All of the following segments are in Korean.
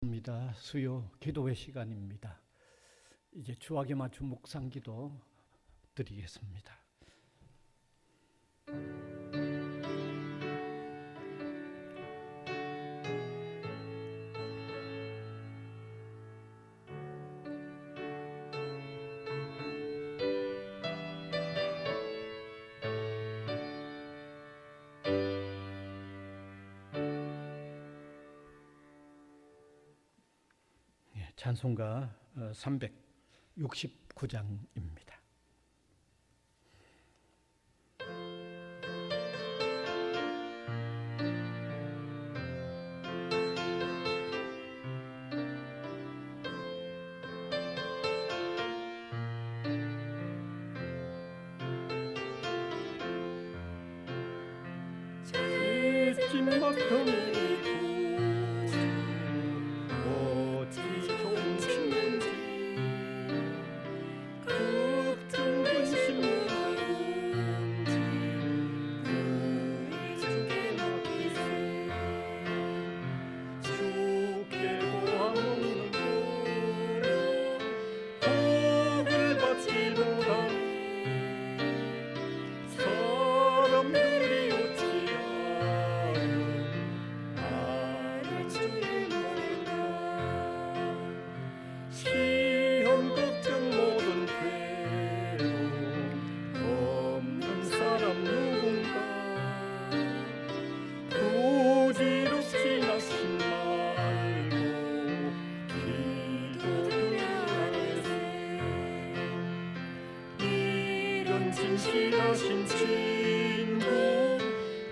입니다. 수요 기도의 시간입니다. 이제 주학에 맞춘 묵상기도 드리겠습니다. 찬송가 369장입니다. 찜막더미 진실하신 친구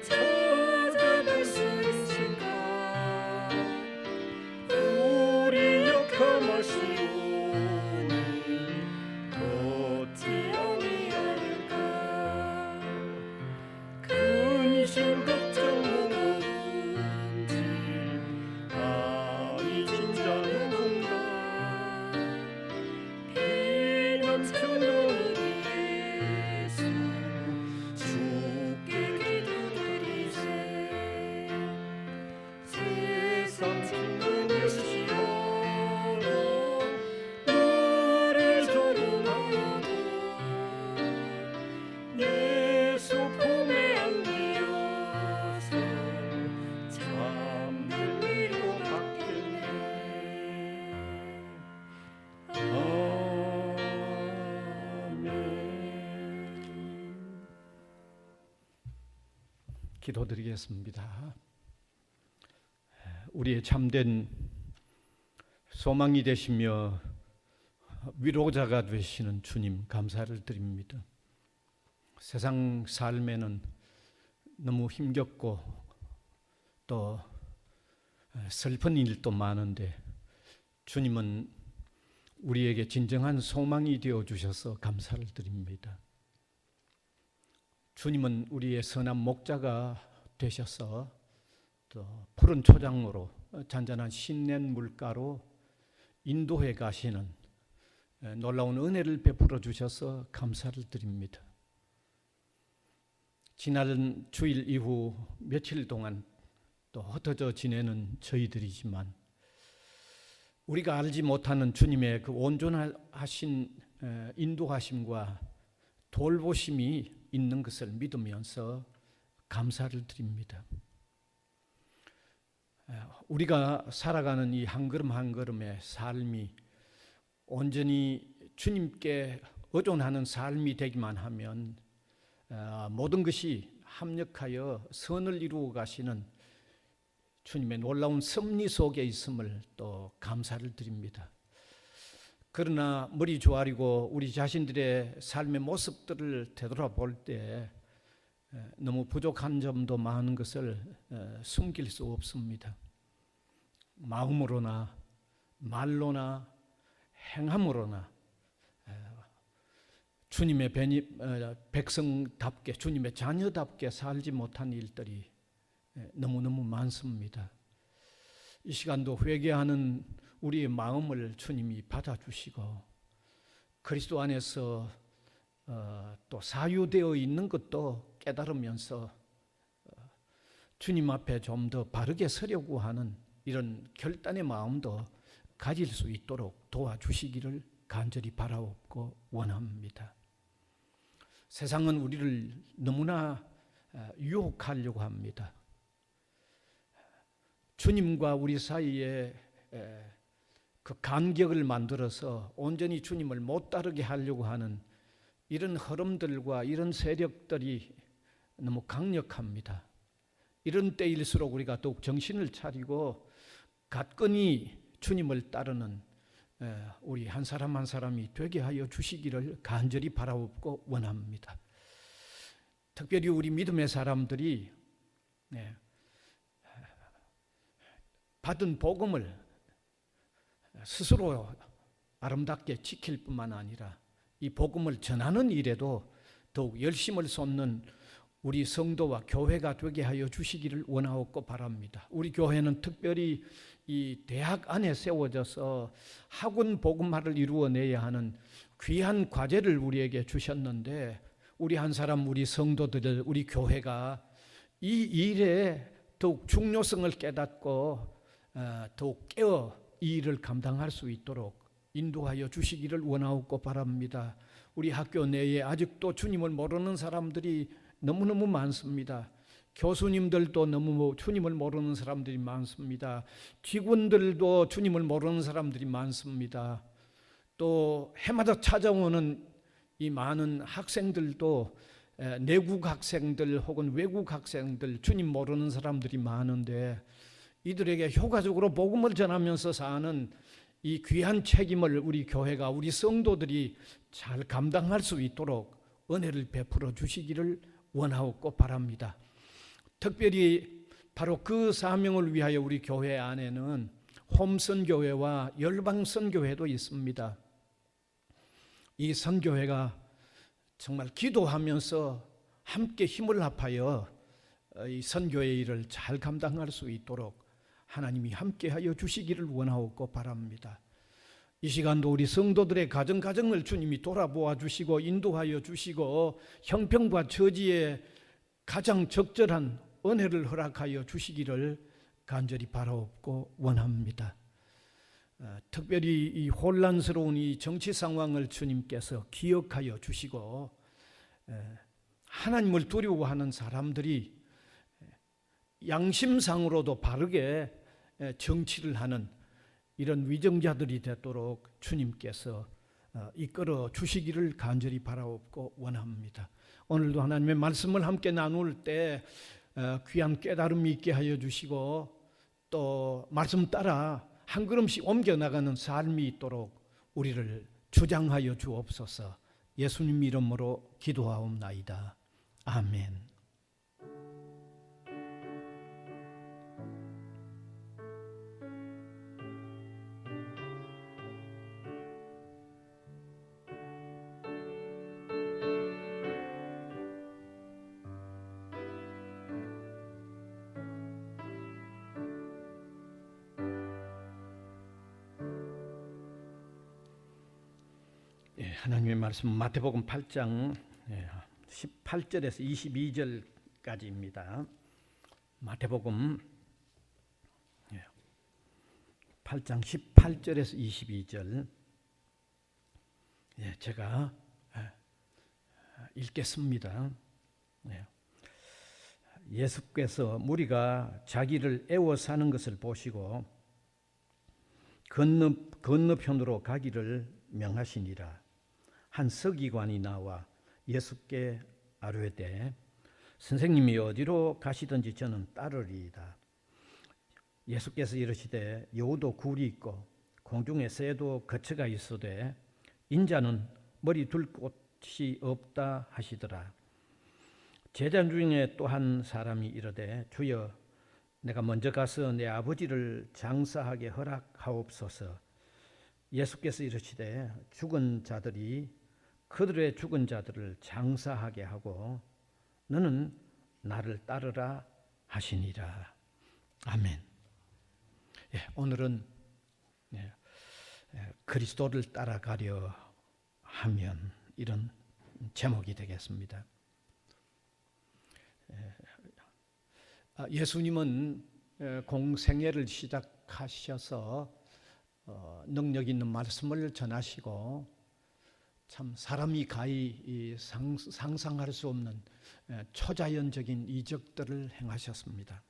찾아볼 수 있을까? 우리 역함하시오니 어찌 아니하릴까? 근심 걱정 무엇인지 아니 진짜 누군가 피난처는 기도드리겠습니다. 우리의 참된 소망이 되시며 위로자가 되시는 주님 감사를 드립니다. 세상 삶에는 너무 힘겹고 또 슬픈 일도 많은데 주님은 우리에게 진정한 소망이 되어 주셔서 감사를 드립니다. 주님은 우리의 선한 목자가 되셔서 또 푸른 초장으로 잔잔한 신낸 물가로 인도해 가시는 놀라운 은혜를 베풀어 주셔서 감사를 드립니다. 지난 주일 이후 며칠 동안 또 흩어져 지내는 저희들이지만 우리가 알지 못하는 주님의 그 온전하신 인도하심과 돌보심이 있는 것을 믿으면서 감사를 드립니다. 우리가 살아가는 이 한 걸음 한 걸음의 삶이 온전히 주님께 의존하는 삶이 되기만 하면 모든 것이 합력하여 선을 이루어 가시는 주님의 놀라운 섭리 속에 있음을 또 감사를 드립니다. 그러나 머리 조아리고 우리 자신들의 삶의 모습들을 되돌아볼 때 너무 부족한 점도 많은 것을 숨길 수 없습니다. 마음으로나 말로나 행함으로나 주님의 백성답게 주님의 자녀답게 살지 못한 일들이 너무너무 많습니다. 이 시간도 회개하는 우리의 마음을 주님이 받아주시고 그리스도 안에서 또 사유되어 있는 것도 깨달으면서 주님 앞에 좀 더 바르게 서려고 하는 이런 결단의 마음도 가질 수 있도록 도와주시기를 간절히 바라옵고 원합니다. 세상은 우리를 너무나 유혹하려고 합니다. 주님과 우리 사이에 그 간격을 만들어서 온전히 주님을 못 따르게 하려고 하는 이런 흐름들과 이런 세력들이 너무 강력합니다. 이런 때일수록 우리가 더욱 정신을 차리고 가뿐히 주님을 따르는 우리 한 사람 한 사람이 되게 하여 주시기를 간절히 바라옵고 원합니다. 특별히 우리 믿음의 사람들이 받은 복음을 스스로 아름답게 지킬 뿐만 아니라 이 복음을 전하는 일에도 더욱 열심을 쏟는 우리 성도와 교회가 되게 하여 주시기를 원하옵고 바랍니다. 우리 교회는 특별히 이 대학 안에 세워져서 학원 복음화를 이루어내야 하는 귀한 과제를 우리에게 주셨는데 우리 한 사람 우리 성도들 우리 교회가 이 일에 더욱 중요성을 깨닫고 더욱 깨어 이 일을 감당할 수 있도록 인도하여 주시기를 원하옵고 바랍니다. 우리 학교 내에 아직도 주님을 모르는 사람들이 너무너무 많습니다. 교수님들도 너무 주님을 모르는 사람들이 많습니다. 직원들도 주님을 모르는 사람들이 많습니다. 또 해마다 찾아오는 이 많은 학생들도 내국 학생들 혹은 외국 학생들 주님 모르는 사람들이 많은데 이들에게 효과적으로 복음을 전하면서 사는 이 귀한 책임을 우리 교회가 우리 성도들이 잘 감당할 수 있도록 은혜를 베풀어 주시기를 원하옵고 바랍니다. 특별히 바로 그 사명을 위하여 우리 교회 안에는 홈선교회와 열방선교회도 있습니다. 이 선교회가 정말 기도하면서 함께 힘을 합하여 이 선교의 일을 잘 감당할 수 있도록 하나님이 함께하여 주시기를 원하옵고 바랍니다. 이 시간도 우리 성도들의 가정을 주님이 돌아보아 주시고 인도하여 주시고 형편과 처지에 가장 적절한 은혜를 허락하여 주시기를 간절히 바라옵고 원합니다. 특별히 이 혼란스러운 이 정치 상황을 주님께서 기억하여 주시고 하나님을 두려워하는 사람들이 양심상으로도 바르게 정치를 하는 이런 위정자들이 되도록 주님께서 이끌어 주시기를 간절히 바라옵고 원합니다. 오늘도 하나님의 말씀을 함께 나눌 때 귀한 깨달음이 있게 하여 주시고 또 말씀 따라 한 걸음씩 옮겨나가는 삶이 있도록 우리를 주장하여 주옵소서. 예수님 이름으로 기도하옵나이다. 아멘. 하나님의 말씀 마태복음 8장 18절에서 22절까지입니다. 마태복음 8장 18절에서 22절 제가 읽겠습니다. 예수께서 무리가 자기를 애워 사는 것을 보시고 건너편으로 가기를 명하시니라. 한 서기관이 나와 예수께 아뢰되 선생님이 어디로 가시든지 저는 따르리이다. 예수께서 이르시되 여우도 굴이 있고 공중에 새도 거처가 있으되 인자는 머리 둘 곳이 없다 하시더라. 제자 중에 또 한 사람이 이르되 주여 내가 먼저 가서 내 아버지를 장사하게 허락하옵소서. 예수께서 이르시되 죽은 자들이 그들의 죽은 자들을 장사하게 하고 너는 나를 따르라 하시니라. 아멘. 오늘은 그리스도를 따라가려 하면 이런 제목이 되겠습니다. 예수님은 공생애를 허락하셔서 능력 있는 말씀을 전하시고 참 사람이 가히 상상할 수 없는 초자연적인 이적들을 행하셨습니다.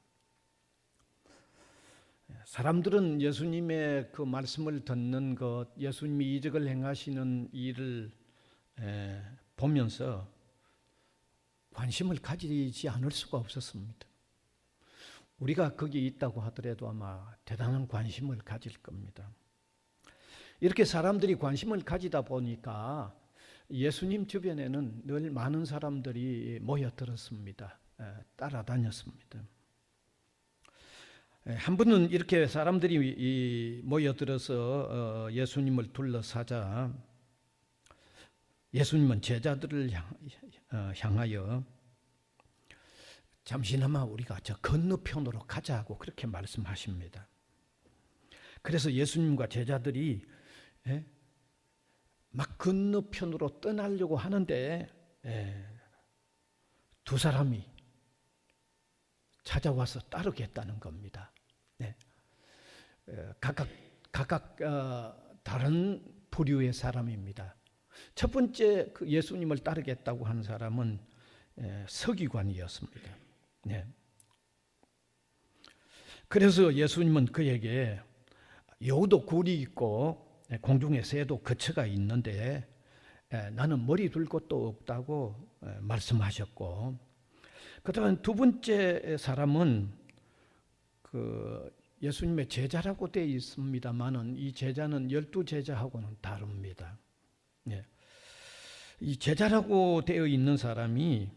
사람들은 예수님의 그 말씀을 듣는 것, 예수님이 이적을 행하시는 일을 보면서 관심을 가지지 않을 수가 없었습니다. 우리가 거기 있다고 하더라도 아마 대단한 관심을 가질 겁니다. 이렇게 사람들이 관심을 가지다 보니까 예수님 주변에는 늘 많은 사람들이 모여들었습니다. 따라다녔습니다. 한 번은 이렇게 사람들이 모여들어서 예수님을 둘러싸자 예수님은 제자들을 향하여 잠시나마 우리가 저 건너편으로 가자고 그렇게 말씀하십니다. 그래서 예수님과 제자들이 막 건너편으로 떠나려고 하는데 두 사람이 찾아와서 따르겠다는 겁니다. 각각 다른 부류의 사람입니다. 첫 번째 그 예수님을 따르겠다고 한 사람은 서기관이었습니다. 그래서 예수님은 그에게 여우도 굴이 있고 공중에 새도 거처가 있는데 나는 머리 둘 곳도 없다고 말씀하셨고, 그다음 두 번째 사람은 그 예수님의 제자라고 되어 있습니다만은 이 제자는 12제자하고는 다릅니다. 이 제자라고 되어 있는 사람이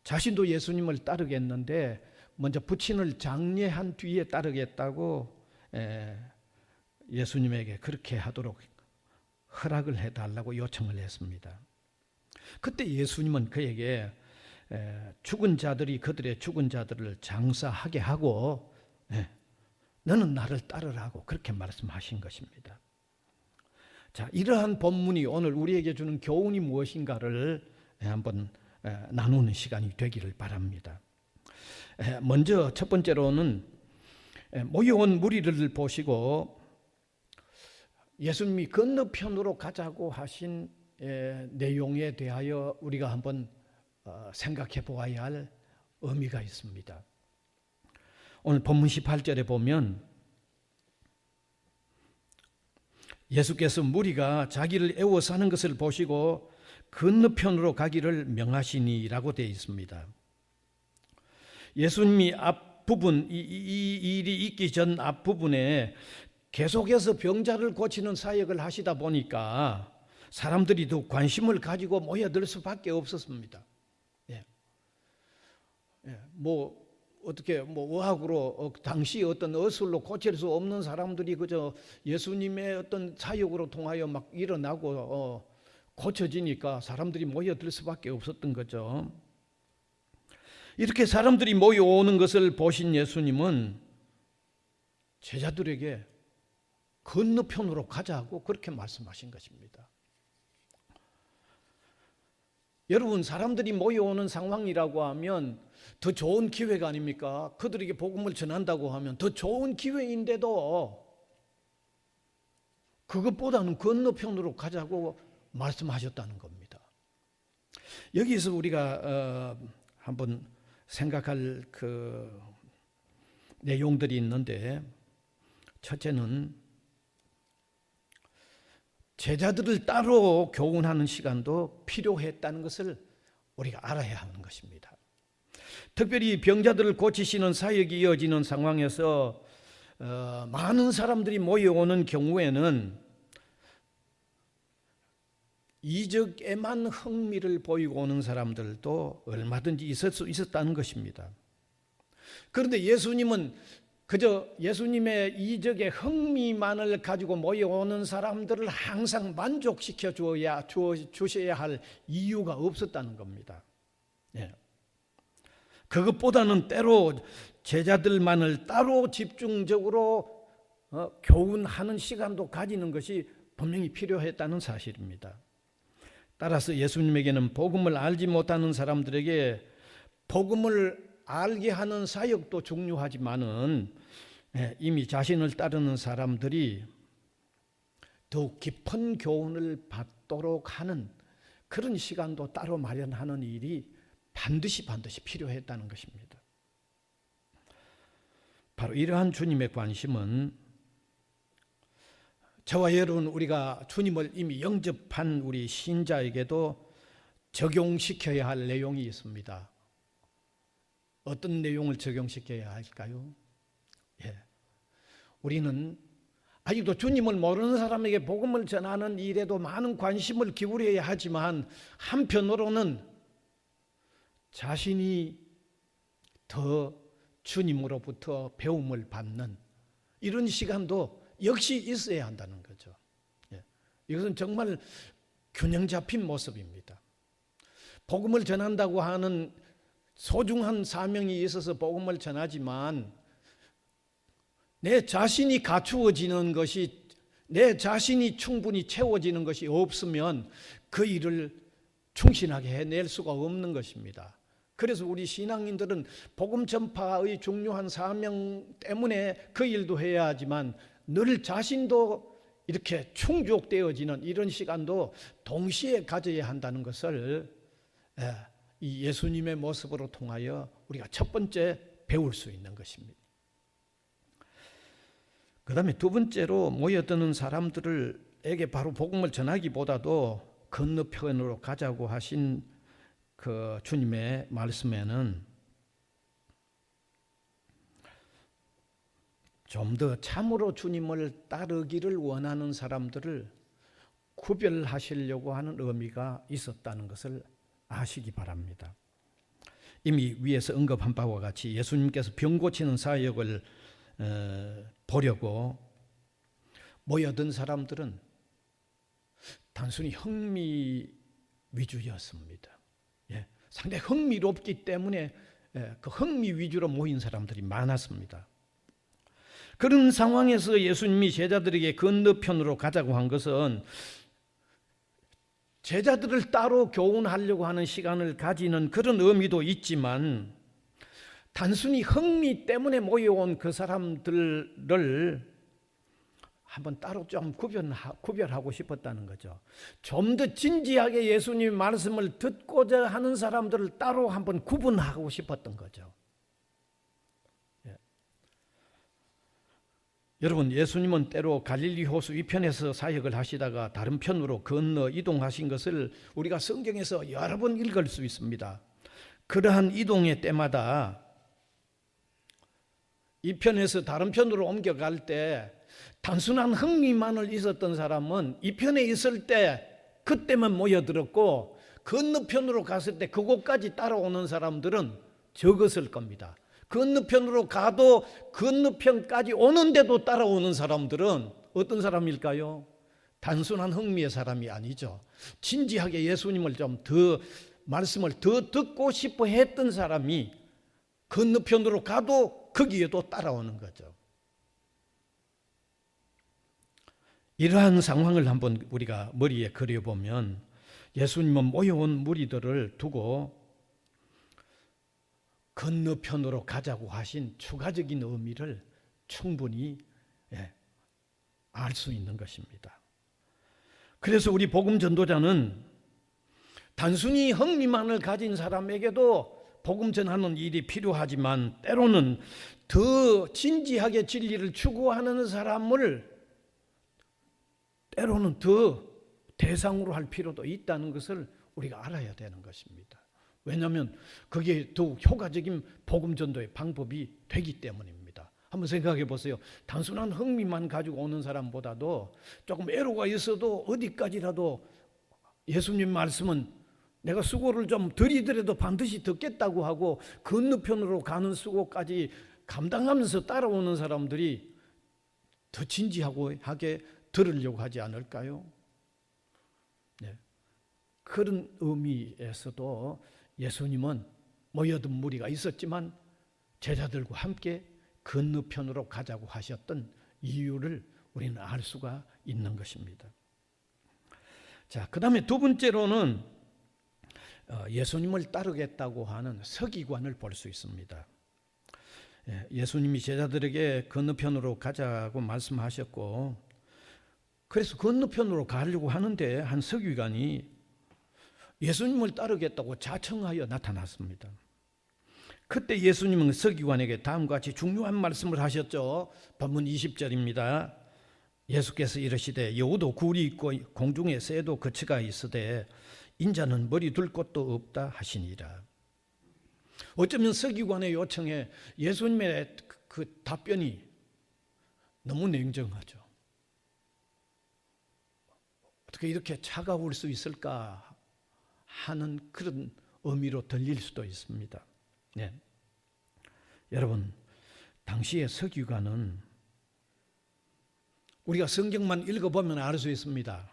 자신도 예수님을 따르겠는데 먼저 부친을 장례한 뒤에 따르겠다고 예수님에게 그렇게 하도록 허락을 해달라고 요청을 했습니다. 그때 예수님은 그에게 죽은 자들이 그들의 죽은 자들을 장사하게 하고 너는 나를 따르라고 그렇게 말씀하신 것입니다. 자, 이러한 본문이 오늘 우리에게 주는 교훈이 무엇인가를 한번 나누는 시간이 되기를 바랍니다. 먼저 첫 번째로는 모여온 무리를 보시고 예수님이 건너편으로 가자고 하신 내용에 대하여 우리가 한번 생각해 보아야 할 의미가 있습니다. 오늘 본문 18절에 보면 예수께서 무리가 자기를 애워싸는 것을 보시고 건너편으로 가기를 명하시니라고 되어 있습니다. 예수님이 앞부분 이 일이 있기 전 앞부분에 계속해서 병자를 고치는 사역을 하시다 보니까 사람들이 더 관심을 가지고 모여들 수밖에 없었습니다. 어떻게 의학으로 당시 어떤 어술로 고칠 수 없는 사람들이 그저 예수님의 어떤 사역으로 통하여 막 일어나고 고쳐지니까 사람들이 모여들 수밖에 없었던 거죠. 이렇게 사람들이 모여오는 것을 보신 예수님은 제자들에게 건너편으로 가자고 그렇게 말씀하신 것입니다. 여러분, 사람들이 모여오는 상황이라고 하면 더 좋은 기회가 아닙니까? 그들에게 복음을 전한다고 하면 더 좋은 기회인데도 그것보다는 건너편으로 가자고 말씀하셨다는 겁니다. 여기서 우리가 한번 생각할 그 내용들이 있는데, 첫째는 제자들을 따로 교훈하는 시간도 필요했다는 것을 우리가 알아야 하는 것입니다. 특별히 병자들을 고치시는 사역이 이어지는 상황에서 많은 사람들이 모여오는 경우에는 이적에만 흥미를 보이고 오는 사람들도 얼마든지 있을 수 있었다는 것입니다. 그런데 예수님은 그저 예수님의 이적의 흥미만을 가지고 모여오는 사람들을 항상 만족시켜 주셔야 할 이유가 없었다는 겁니다. 그것보다는 때로 제자들만을 따로 집중적으로 교훈하는 시간도 가지는 것이 분명히 필요했다는 사실입니다. 따라서 예수님에게는 복음을 알지 못하는 사람들에게 복음을 알게 하는 사역도 중요하지만은 이미 자신을 따르는 사람들이 더욱 깊은 교훈을 받도록 하는 그런 시간도 따로 마련하는 일이 반드시 필요했다는 것입니다. 바로 이러한 주님의 관심은 저와 여러분, 우리가 주님을 이미 영접한 우리 신자에게도 적용시켜야 할 내용이 있습니다. 어떤 내용을 적용시켜야 할까요? 우리는 아직도 주님을 모르는 사람에게 복음을 전하는 일에도 많은 관심을 기울여야 하지만, 한편으로는 자신이 더 주님으로부터 배움을 받는 이런 시간도 역시 있어야 한다는 거죠. 이것은 정말 균형 잡힌 모습입니다. 복음을 전한다고 하는 소중한 사명이 있어서 복음을 전하지만, 내 자신이 갖추어지는 것이, 내 자신이 충분히 채워지는 것이 없으면 그 일을 충실하게 해낼 수가 없는 것입니다. 그래서 우리 신앙인들은 복음 전파의 중요한 사명 때문에 그 일도 해야 하지만, 늘 자신도 이렇게 충족되어지는 이런 시간도 동시에 가져야 한다는 것을 이 예수님의 모습으로 통하여 우리가 첫 번째 배울 수 있는 것입니다. 그 다음에 두 번째로 모여드는 사람들에게 바로 복음을 전하기보다도 건너편으로 가자고 하신 그 주님의 말씀에는 좀 더 참으로 주님을 따르기를 원하는 사람들을 구별하시려고 하는 의미가 있었다는 것을 아시기 바랍니다. 이미 위에서 언급한 바와 같이 예수님께서 병 고치는 사역을 보려고 모여든 사람들은 단순히 흥미 위주였습니다. 상당히 흥미롭기 때문에 그 흥미 위주로 모인 사람들이 많았습니다. 그런 상황에서 예수님이 제자들에게 건너편으로 가자고 한 것은 제자들을 따로 교훈하려고 하는 시간을 가지는 그런 의미도 있지만, 단순히 흥미 때문에 모여온 그 사람들을 한번 따로 좀 구별하고 싶었다는 거죠. 좀 더 진지하게 예수님의 말씀을 듣고자 하는 사람들을 따로 한번 구분하고 싶었던 거죠. 여러분, 예수님은 때로 갈릴리 호수 위편에서 사역을 하시다가 다른 편으로 건너 이동하신 것을 우리가 성경에서 여러 번 읽을 수 있습니다. 그러한 이동의 때마다 이 편에서 다른 편으로 옮겨갈 때 단순한 흥미만을 있었던 사람은 이 편에 있을 때 그때만 모여들었고, 건너편으로 갔을 때 그곳까지 따라오는 사람들은 적었을 겁니다. 건너편으로 가도 건너편까지 오는데도 따라오는 사람들은 어떤 사람일까요? 단순한 흥미의 사람이 아니죠. 진지하게 예수님을 좀 더 말씀을 더 듣고 싶어 했던 사람이 건너편으로 가도 거기에도 따라오는 거죠. 이러한 상황을 한번 우리가 머리에 그려보면, 예수님은 모여온 무리들을 두고 건너편으로 가자고 하신 추가적인 의미를 충분히 알 수 있는 것입니다. 그래서 우리 복음 전도자는 단순히 흥미만을 가진 사람에게도 복음 전하는 일이 필요하지만, 때로는 더 진지하게 진리를 추구하는 사람을 때로는 더 대상으로 할 필요도 있다는 것을 우리가 알아야 되는 것입니다. 왜냐하면 그게 더욱 효과적인 복음 전도의 방법이 되기 때문입니다. 한번 생각해 보세요. 단순한 흥미만 가지고 오는 사람보다도 조금 애로가 있어도 어디까지라도 예수님 말씀은 내가 수고를 좀 들이더라도 반드시 듣겠다고 하고 건너편으로 가는 수고까지 감당하면서 따라오는 사람들이 더 진지하게 들으려고 하지 않을까요? 그런 의미에서도 예수님은 모여든 무리가 있었지만 제자들과 함께 건너편으로 가자고 하셨던 이유를 우리는 알 수가 있는 것입니다. 자, 그 다음에 두 번째로는 예수님을 따르겠다고 하는 서기관을 볼 수 있습니다. 예수님이 제자들에게 건너편으로 가자고 말씀하셨고, 그래서 건너편으로 가려고 하는데 한 서기관이 예수님을 따르겠다고 자청하여 나타났습니다. 그때 예수님은 서기관에게 다음과 같이 중요한 말씀을 하셨죠. 본문 20절입니다. 예수께서 이르시되 여우도 굴이 있고 공중에 새도 거처가 있으되 인자는 머리 둘 곳도 없다 하시니라. 어쩌면 서기관의 요청에 예수님의 그 답변이 너무 냉정하죠. 어떻게 이렇게 차가울 수 있을까 하는 그런 의미로 들릴 수도 있습니다. 네. 여러분, 당시의 서기관은 우리가 성경만 읽어보면 알 수 있습니다.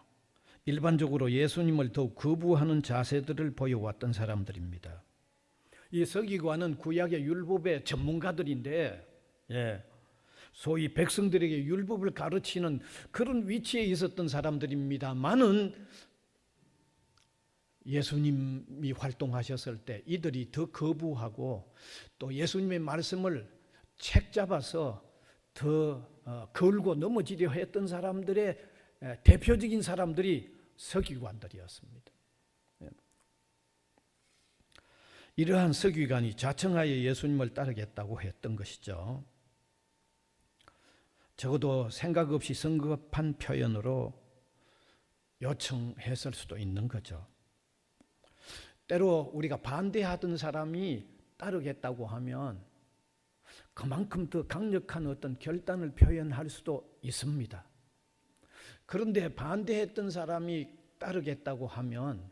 일반적으로 예수님을 더욱 거부하는 자세들을 보여왔던 사람들입니다. 이 서기관은 구약의 율법의 전문가들인데, 소위 백성들에게 율법을 가르치는 그런 위치에 있었던 사람들입니다만은 예수님이 활동하셨을 때 이들이 더 거부하고 또 예수님의 말씀을 책 잡아서 더 걸고 넘어지려 했던 사람들의 대표적인 사람들이 서기관들이었습니다. 이러한 서기관이 자청하여 예수님을 따르겠다고 했던 것이죠. 적어도 생각 없이 성급한 표현으로 요청했을 수도 있는 거죠. 때로 우리가 반대하던 사람이 따르겠다고 하면 그만큼 더 강력한 어떤 결단을 표현할 수도 있습니다. 그런데 반대했던 사람이 따르겠다고 하면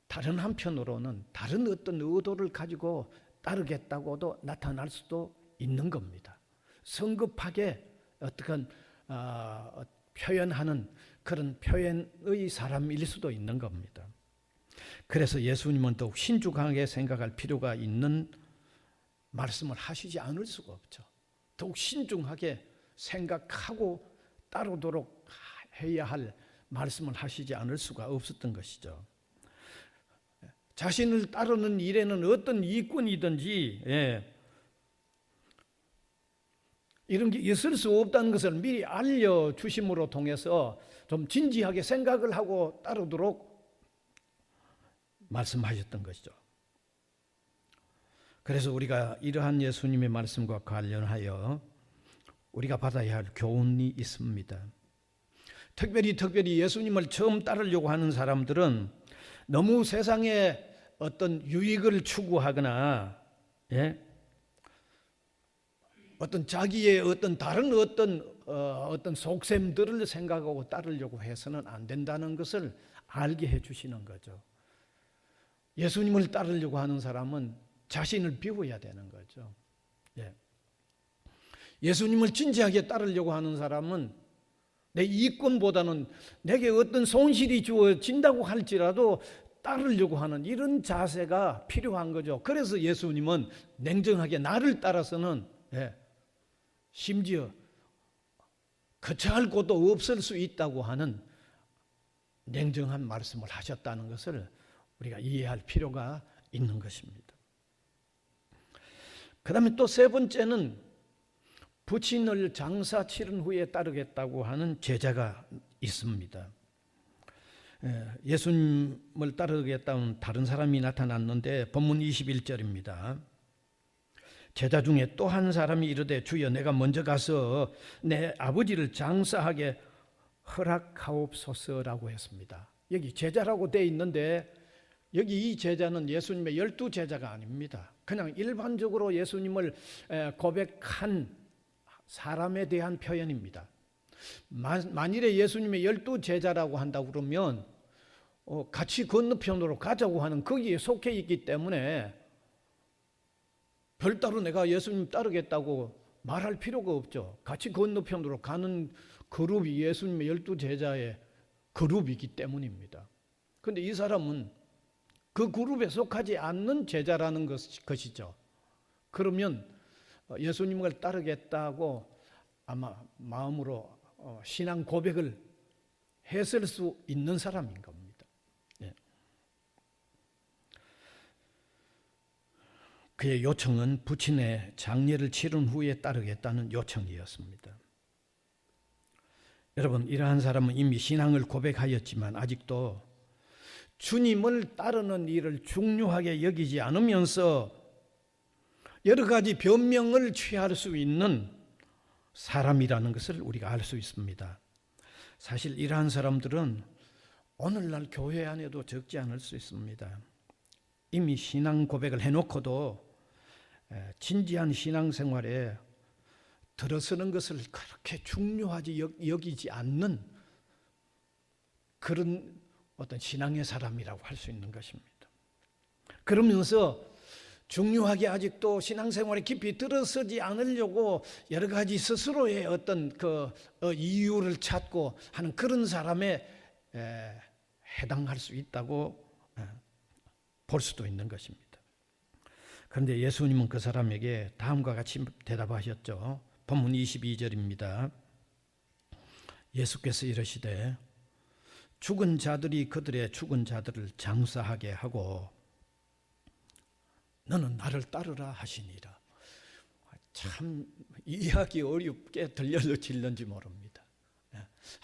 다른 한편으로는 다른 어떤 의도를 가지고 따르겠다고도 나타날 수도 있는 겁니다. 성급하게 어떤 표현하는 그런 표현의 사람일 수도 있는 겁니다. 그래서 예수님은 더욱 신중하게 생각할 필요가 있는 말씀을 하시지 않을 수가 없죠. 더욱 신중하게 생각하고 따르도록 해야 할 말씀을 하시지 않을 수가 없었던 것이죠. 자신을 따르는 일에는 어떤 이권이든지 이런 게 있을 수 없다는 것을 미리 알려주심으로 통해서 좀 진지하게 생각을 하고 따르도록 말씀하셨던 것이죠. 그래서 우리가 이러한 예수님의 말씀과 관련하여 우리가 받아야 할 교훈이 있습니다. 특별히 예수님을 처음 따르려고 하는 사람들은 너무 세상에 어떤 유익을 추구하거나 어떤 자기의 어떤 다른 어떤 속셈들을 생각하고 따르려고 해서는 안 된다는 것을 알게 해주시는 거죠. 예수님을 따르려고 하는 사람은 자신을 비워야 되는 거죠. 예수님을 진지하게 따르려고 하는 사람은 내 이권보다는 내게 어떤 손실이 주어진다고 할지라도 따르려고 하는 이런 자세가 필요한 거죠. 그래서 예수님은 냉정하게 나를 따라서는 심지어 거처할 곳도 없을 수 있다고 하는 냉정한 말씀을 하셨다는 것을 우리가 이해할 필요가 있는 것입니다. 그 다음에 또 세 번째는 부친을 장사 치른 후에 따르겠다고 하는 제자가 있습니다. 예수님을 따르겠다는 다른 사람이 나타났는데 본문 21절입니다. 제자 중에 또 한 사람이 이르되 주여 내가 먼저 가서 내 아버지를 장사하게 허락하옵소서라고 했습니다. 여기 제자라고 돼 있는데 여기 이 제자는 예수님의 12제자가 아닙니다. 그냥 일반적으로 예수님을 고백한 사람에 대한 표현입니다. 만일에 예수님의 12제자라고 한다고 그러면 같이 건너편으로 가자고 하는 거기에 속해 있기 때문에 별따로 내가 예수님 따르겠다고 말할 필요가 없죠. 같이 건너편으로 가는 그룹이 예수님의 12제자의 그룹이기 때문입니다. 그런데 이 사람은 그 그룹에 속하지 않는 제자라는 것이죠. 그러면 예수님을 따르겠다고 아마 마음으로 신앙 고백을 했을 수 있는 사람인 겁니다. 그의 요청은 부친의 장례를 치른 후에 따르겠다는 요청이었습니다. 여러분, 이러한 사람은 이미 신앙을 고백하였지만 아직도 주님을 따르는 일을 중요하게 여기지 않으면서 여러 가지 변명을 취할 수 있는 사람이라는 것을 우리가 알 수 있습니다. 사실 이러한 사람들은 오늘날 교회 안에도 적지 않을 수 있습니다. 이미 신앙 고백을 해놓고도 진지한 신앙생활에 들어서는 것을 그렇게 중요하게 여기지 않는 그런 어떤 신앙의 사람이라고 할 수 있는 것입니다. 그러면서 중요하게 아직도 신앙생활에 깊이 들어서지 않으려고 여러 가지 스스로의 어떤 이유를 찾고 하는 그런 사람에 해당할 수 있다고 볼 수도 있는 것입니다. 그런데 예수님은 그 사람에게 다음과 같이 대답하셨죠. 본문 22절입니다. 예수께서 이르시되 죽은 자들이 그들의 죽은 자들을 장사하게 하고 너는 나를 따르라 하시니라. 참 이해하기 어렵게 들려질는지 모릅니다.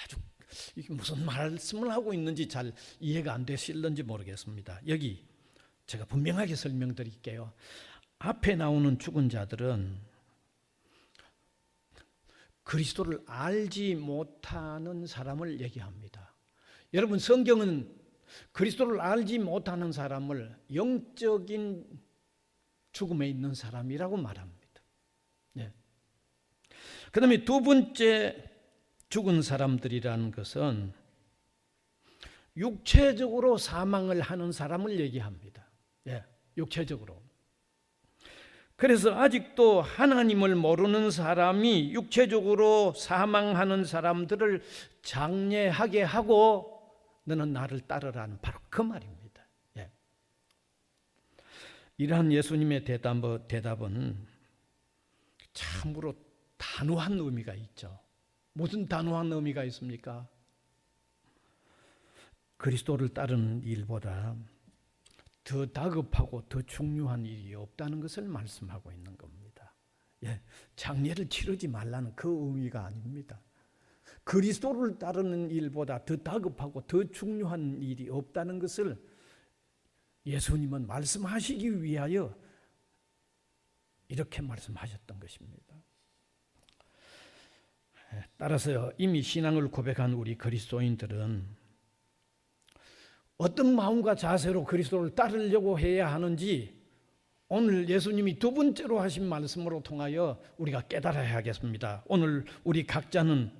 아주 이게 무슨 말씀을 하고 있는지 잘 이해가 안 되실는지 모르겠습니다. 여기 제가 분명하게 설명드릴게요. 앞에 나오는 죽은 자들은 그리스도를 알지 못하는 사람을 얘기합니다. 여러분, 성경은 그리스도를 알지 못하는 사람을 영적인 죽음에 있는 사람이라고 말합니다. 네. 그 다음에 두 번째 죽은 사람들이라는 것은 육체적으로 사망을 하는 사람을 얘기합니다. 예, 육체적으로. 그래서 아직도 하나님을 모르는 사람이 육체적으로 사망하는 사람들을 장례하게 하고 너는 나를 따르라는 바로 그 말입니다. 예. 이러한 예수님의 대답은 참으로 단호한 의미가 있죠. 무슨 단호한 의미가 있습니까? 그리스도를 따르는 일보다 더 다급하고 더 중요한 일이 없다는 것을 말씀하고 있는 겁니다. 예, 장례를 치르지 말라는 그 의미가 아닙니다. 그리스도를 따르는 일보다 더 다급하고 더 중요한 일이 없다는 것을 예수님은 말씀하시기 위하여 이렇게 말씀하셨던 것입니다. 따라서 이미 신앙을 고백한 우리 그리스도인들은 어떤 마음과 자세로 그리스도를 따르려고 해야 하는지 오늘 예수님이 두 번째로 하신 말씀으로 통하여 우리가 깨달아야 하겠습니다. 오늘 우리 각자는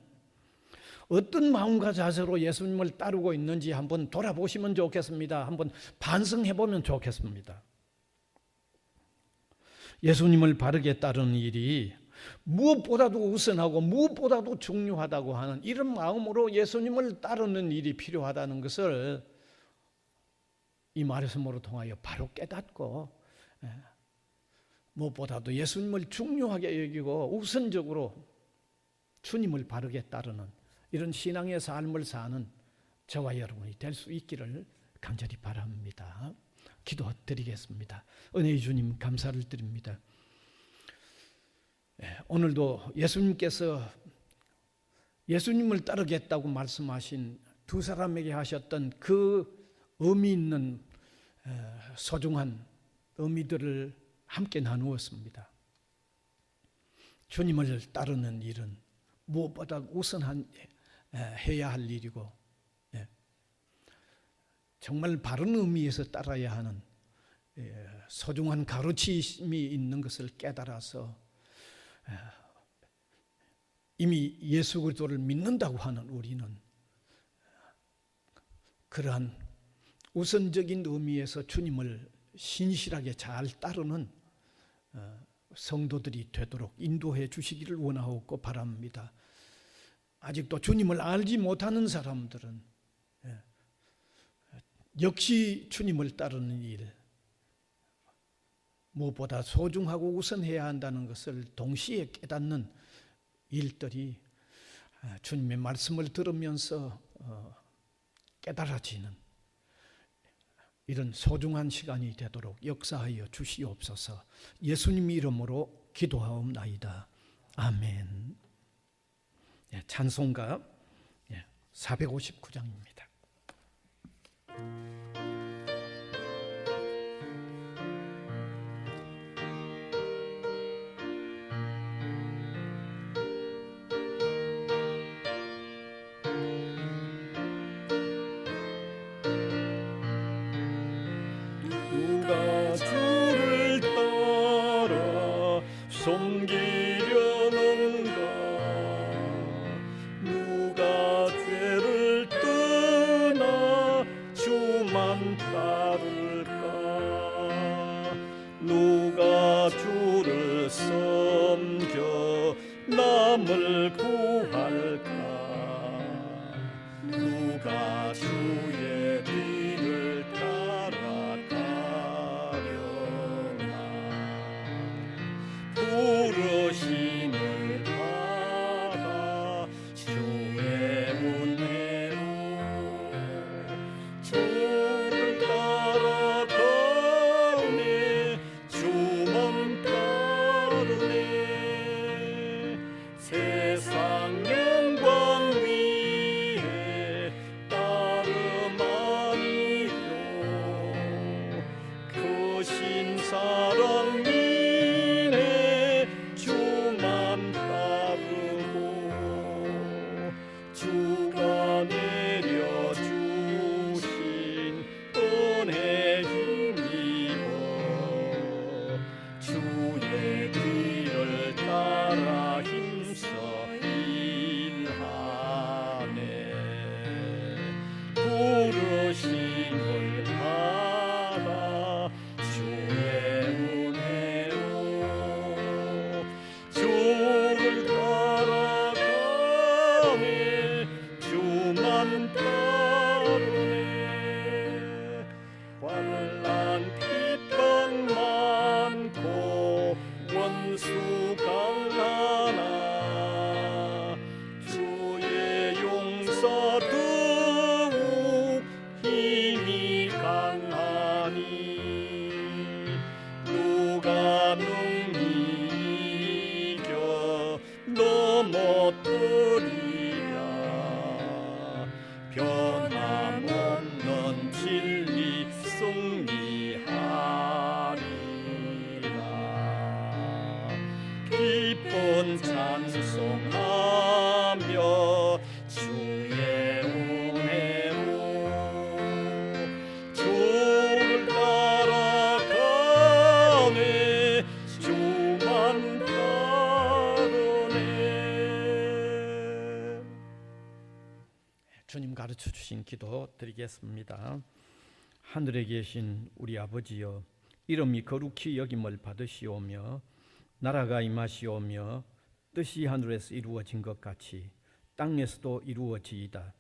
어떤 마음과 자세로 예수님을 따르고 있는지 한번 돌아보시면 좋겠습니다. 한번 반성해 보면 좋겠습니다. 예수님을 바르게 따르는 일이 무엇보다도 우선하고 무엇보다도 중요하다고 하는 이런 마음으로 예수님을 따르는 일이 필요하다는 것을 이 말씀으로 통하여 바로 깨닫고 무엇보다도 예수님을 중요하게 여기고 우선적으로 주님을 바르게 따르는 이런 신앙의 삶을 사는 저와 여러분이 될 수 있기를 간절히 바랍니다. 기도드리겠습니다. 은혜의 주님 감사를 드립니다. 오늘도 예수님께서 예수님을 따르겠다고 말씀하신 두 사람에게 하셨던 그 의미 있는 소중한 의미들을 함께 나누었습니다. 주님을 따르는 일은 무엇보다 우선한 해야 할 일이고 정말 바른 의미에서 따라야 하는 소중한 가르침이 있는 것을 깨달아서 이미 예수 그리스도를 믿는다고 하는 우리는 그러한 우선적인 의미에서 주님을 신실하게 잘 따르는 성도들이 되도록 인도해 주시기를 원하옵고 바랍니다. 아직도 주님을 알지 못하는 사람들은 역시 주님을 따르는 일, 무엇보다 소중하고 우선해야 한다는 것을 동시에 깨닫는 일들이 주님의 말씀을 들으면서 깨달아지는 이런 소중한 시간이 되도록 역사하여 주시옵소서. 예수님 이름으로 기도하옵나이다. 아멘. 찬송가 459장입니다. 누가 주를 따라 섬기려는가? 누가 죄를 떠나 주만 따를까? 누가 주를 섬겨 남을 구할까? 누가 주의 뒤를 부르심을 받아 주의 은혜로 주를 따라가네 주만 따르네 세상 영광 위에 따름 아니요 그 신사랑 주가 내려주신 은혜 힘입어 주의 뒤를 따라 힘써 일하네 부르심을 받아 주의 은혜로 주를 따라가네 주만 따르네 환난 핍박 많고 원수 강하나 주의 용서 더욱 힘이 강하니 누가 능히 이겨 넘어뜨리랴 변함없는 진리 승리하리라 기쁜 찬송하며 주의 은혜로 주를 따라가네 주만 따르네. 주님 가르쳐 주신 기도 드리겠습니다. 하늘에 계신 우리 아버지여, 이름이 거룩히 여김을 받으시오며 나라가 임하시오며 뜻이 하늘에서 이루어진 것 같이 땅에서도 이루어지이다.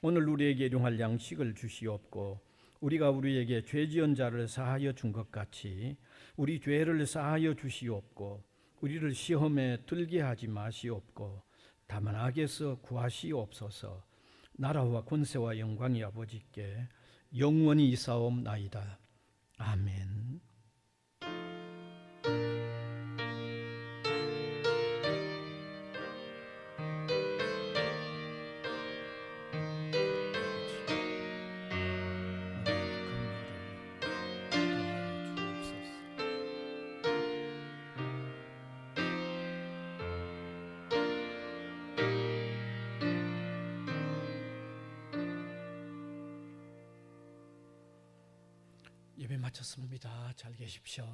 오늘 우리에게 일용할 양식을 주시옵고 우리가 우리에게 죄 지은 자를 사하여 준 것 같이 우리 죄를 사하여 주시옵고 우리를 시험에 들게 하지 마시옵고 다만 악에서 구하시옵소서. 나라와 권세와 영광이 아버지께 영원히 있사옵나이다. 아멘. 예배 마쳤습니다. 잘 계십시오.